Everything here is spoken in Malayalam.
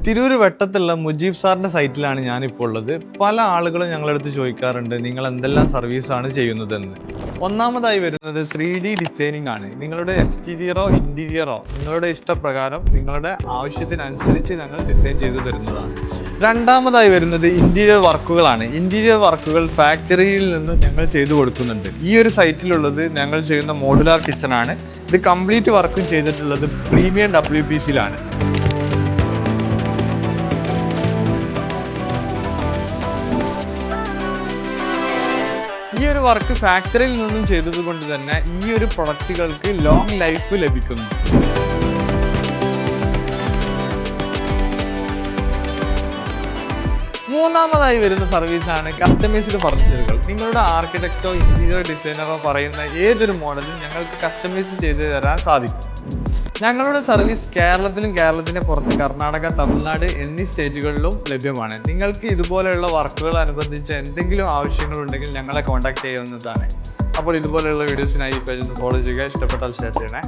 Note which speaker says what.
Speaker 1: തിരൂർ വെട്ടത്തുള്ള മുജീബ് സാറിന്റെ സൈറ്റിലാണ് ഞാനിപ്പോൾ ഉള്ളത്. പല ആളുകളും ഞങ്ങളടുത്ത് ചോദിക്കാറുണ്ട് നിങ്ങൾ എന്തെല്ലാം സർവീസാണ് ചെയ്യുന്നതെന്ന്. ഒന്നാമതായി വരുന്നത് 3D ഡിസൈനിങ് ആണ്. നിങ്ങളുടെ എക്സ്റ്റീരിയറോ ഇന്റീരിയറോ നിങ്ങളുടെ ഇഷ്ടപ്രകാരം നിങ്ങളുടെ ആവശ്യത്തിനനുസരിച്ച് ഞങ്ങൾ ഡിസൈൻ ചെയ്തു തരുന്നതാണ്. രണ്ടാമതായി വരുന്നത് ഇന്റീരിയർ വർക്കുകളാണ്. ഇന്റീരിയർ വർക്കുകൾ ഫാക്ടറിയിൽ നിന്ന് ഞങ്ങൾ ചെയ്തു കൊടുക്കുന്നുണ്ട്. ഈ ഒരു സൈറ്റിലുള്ളത് ഞങ്ങൾ ചെയ്യുന്ന മോഡുലാർ കിച്ചൺ ആണ്. ഇത് കംപ്ലീറ്റ് വർക്കും ചെയ്തിട്ടുള്ളത് പ്രീമിയം WPCയിലാണ്. ഈ ഒരു വർക്ക് ഫാക്ടറിയിൽ നിന്നും ചെയ്തത് കൊണ്ട് തന്നെ ഈ ഒരു പ്രൊഡക്റ്റുകൾക്ക് ലോങ് ലൈഫ് ലഭിക്കുന്നു. മൂന്നാമതായി വരുന്ന സർവീസാണ് കസ്റ്റമൈസ്ഡ് ഫർണിച്ചറുകൾ. നിങ്ങളുടെ ആർക്കിടെക്റ്റോ ഇന്റീരിയർ ഡിസൈനറോ പറയുന്ന ഏതൊരു മോഡലും ഞങ്ങൾക്ക് കസ്റ്റമൈസ് ചെയ്ത് തരാൻ സാധിക്കും. ഞങ്ങളുടെ സർവീസ് കേരളത്തിന് പുറത്ത് കർണാടക, തമിഴ്നാട് എന്നീ സ്റ്റേറ്റുകളിലും ലഭ്യമാണ്. നിങ്ങൾക്ക് ഇതുപോലെയുള്ള വർക്കുകൾ അനുബന്ധിച്ച് എന്തെങ്കിലും ആവശ്യങ്ങളുണ്ടെങ്കിൽ ഞങ്ങളെ കോൺടാക്ട് ചെയ്യാവുന്നതാണ്. അപ്പോൾ ഇതുപോലെയുള്ള വീഡിയോസിനായി ഈ പേജ് ഫോളോ ചെയ്യുക. ഇഷ്ടപ്പെട്ടാൽ ഷെയർ ചെയ്യണേ.